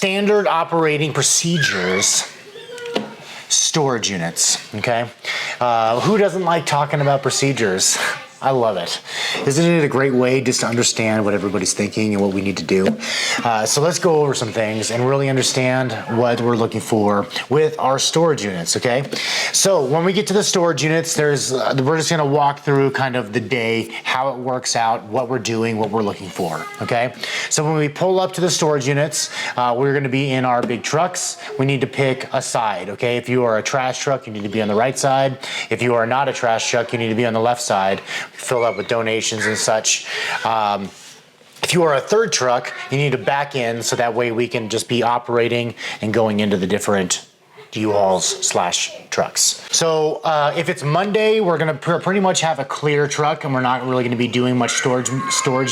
standard operating procedures, storage units, okay? Who doesn't like talking about procedures? I love it. Isn't it a great way just to understand what everybody's thinking and what we need to do? So let's go over some things and really understand what we're looking for with our storage units, okay? So when we get to the storage units, we're just gonna walk through kind of the day, how it works out, what we're doing, what we're looking for, okay? So when we pull up to the storage units, we're gonna be in our big trucks. We need to pick a side, okay? If you are a trash truck, you need to be on the right side. If you are not a trash truck, you need to be on the left side. Fill up with donations and such. If you are a third truck, you need to back in so that way we can just be operating and going into the different U-Hauls/trucks. So if it's Monday, we're gonna pretty much have a clear truck and we're not really gonna be doing much storage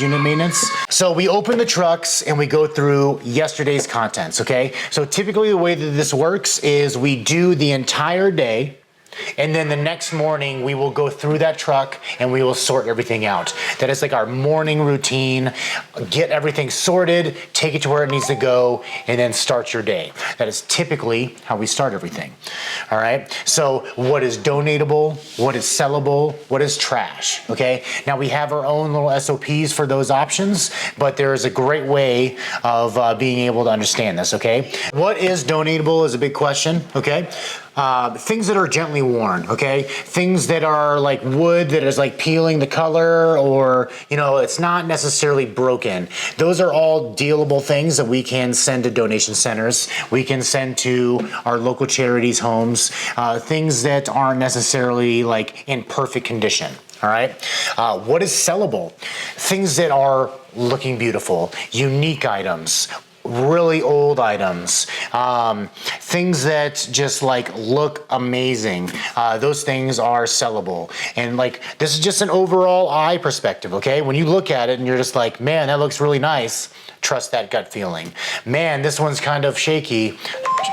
unit maintenance. So we open the trucks and we go through yesterday's contents, okay? So typically the way that this works is we do the entire day, and then the next morning we will go through that truck and we will sort everything out. That is like our morning routine. Get everything sorted, take it to where it needs to go, and then start your day. That is typically how we start everything. All right, so what is donatable, what is sellable, what is trash, okay? Now we have our own little SOPs for those options, but there is a great way of being able to understand this, okay? What is donatable is a big question, okay? Things that are gently worn, okay? Things that are like wood that is like peeling the color, or, you know, it's not necessarily broken. Those are all dealable things that we can send to donation centers. We can send to our local charities' homes, things that aren't necessarily like in perfect condition. All right. What is sellable? Things that are looking beautiful, unique items, really old items, things that just like look amazing. Those things are sellable. And like, this is just an overall eye perspective, okay? When you look at it and you're just like, man, that looks really nice, trust that gut feeling. Man, this one's kind of shaky,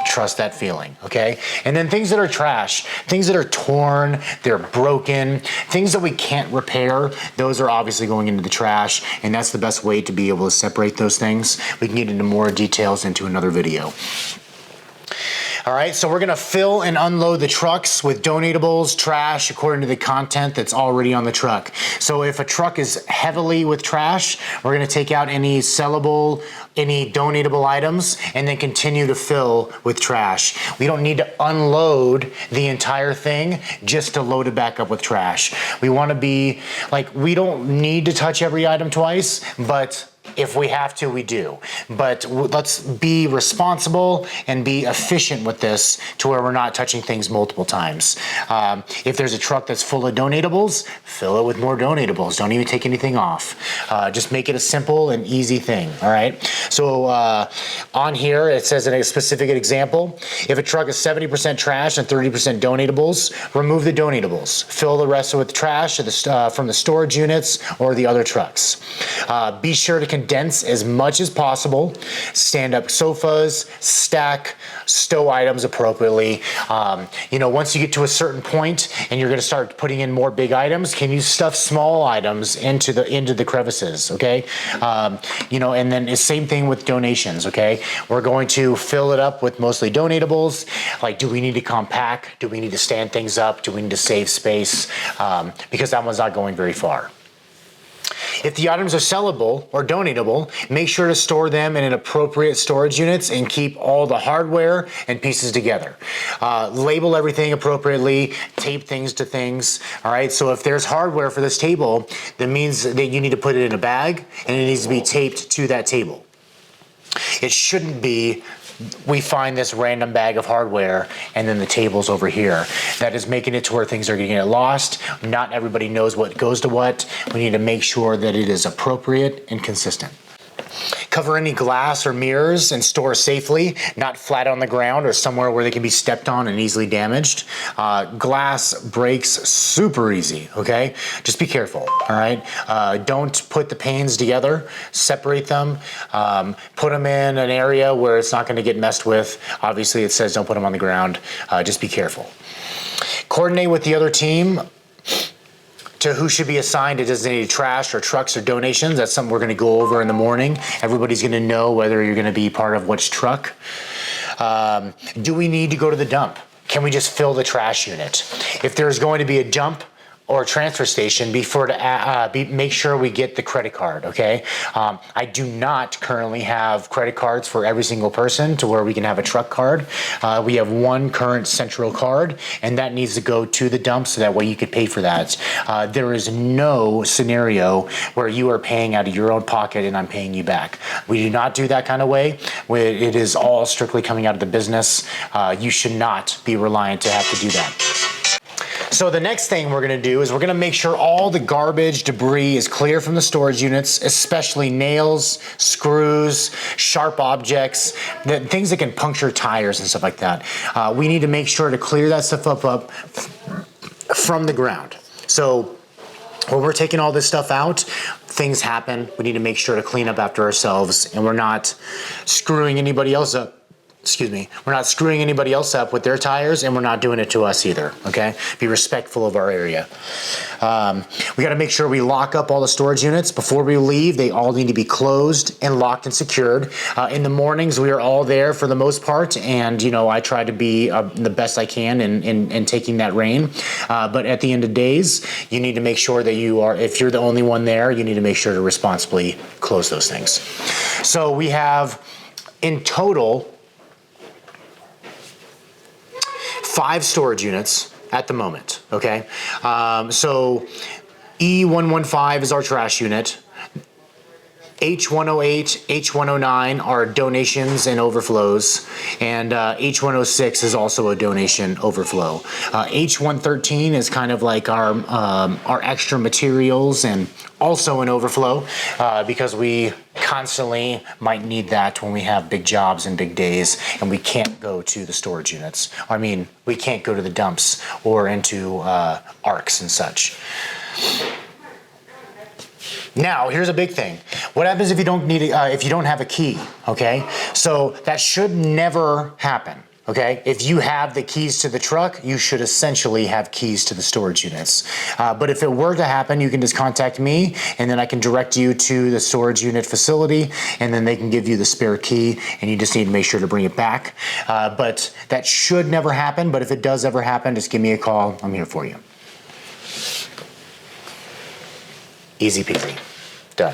trust that feeling, okay? And then things that are trash, things that are torn, they're broken, things that we can't repair, those are obviously going into the trash, and that's the best way to be able to separate those things. We can get into more details into another video. All right, so we're gonna fill and unload the trucks with donatables, trash, according to the content that's already on the truck. So if a truck is heavily with trash, we're gonna take out any sellable, any donatable items, and then continue to fill with trash. We don't need to unload the entire thing just to load it back up with trash. We wanna be, like, we don't need to touch every item twice, but if we have to, we do. But let's be responsible and be efficient with this to where we're not touching things multiple times. If there's a truck that's full of donatables, fill it with more donatables. Don't even take anything off. Just make it a simple and easy thing, all right? So on here, it says in a specific example, if a truck is 70% trash and 30% donatables, remove the donatables. Fill the rest with trash from the storage units or the other trucks. Be sure to condense as much as possible. Stand up sofas, stack, stow items appropriately. You know, once you get to a certain point and you're gonna start putting in more big items, can you stuff small items into the crevices, okay? You know, and then the same thing with donations, okay? We're going to fill it up with mostly donatables. Like, do we need to compact? Do we need to stand things up? Do we need to save space? Because that one's not going very far. If the items are sellable or donatable, make sure to store them in an appropriate storage units and keep all the hardware and pieces together. Label everything appropriately, tape things to things, all right? So if there's hardware for this table, that means that you need to put it in a bag and it needs to be taped to that table. It shouldn't be, we find this random bag of hardware and then the table's over here. That is making it to where things are going to get lost. Not everybody knows what goes to what. We need to make sure that it is appropriate and consistent. Cover any glass or mirrors and store safely, not flat on the ground or somewhere where they can be stepped on and easily damaged. Glass breaks super easy, okay? Just be careful, all right? Don't put the panes together, separate them, put them in an area where it's not gonna get messed with. Obviously it says don't put them on the ground, just be careful. Coordinate with the other team to who should be assigned to designated trash or trucks or donations. That's something we're gonna go over in the morning. Everybody's gonna know whether you're gonna be part of which truck. Do we need to go to the dump? Can we just fill the trash unit? If there's going to be a dump or transfer station, make sure we get the credit card, okay? I do not currently have credit cards for every single person to where we can have a truck card. We have one current central card, and that needs to go to the dump so that way you could pay for that. There is no scenario where you are paying out of your own pocket and I'm paying you back. We do not do that kind of way. It is all strictly coming out of the business. You should not be reliant to have to do that. So the next thing we're gonna do is we're gonna make sure all the garbage, debris is clear from the storage units, especially nails, screws, sharp objects, things that can puncture tires and stuff like that. We need to make sure to clear that stuff up from the ground. So when we're taking all this stuff out, things happen. We need to make sure to clean up after ourselves, and we're not screwing anybody else up. Excuse me, we're not screwing anybody else up with their tires, and we're not doing it to us either, okay? Be respectful of our area. We gotta make sure we lock up all the storage units. Before we leave, they all need to be closed and locked and secured. In the mornings, we are all there for the most part, and I try to be the best I can in taking that reign. But at the end of days, you need to make sure that if you're the only one there, you need to make sure to responsibly close those things. So we have, in total, 5 storage units at the moment, okay? So E115 is our trash unit. H108, H109 are donations and overflows, and H106 is also a donation overflow. H113 is kind of like our extra materials and also an overflow because we constantly might need that when we have big jobs and big days and we can't go to the storage units. I mean, we can't go to the dumps or into ARCs and such. Now, here's a big thing. What happens if you don't have a key, okay? So that should never happen, okay? If you have the keys to the truck, you should essentially have keys to the storage units. But if it were to happen, you can just contact me, and then I can direct you to the storage unit facility, and then they can give you the spare key, and you just need to make sure to bring it back. But that should never happen, but if it does ever happen, just give me a call. I'm here for you. Easy peasy. Done.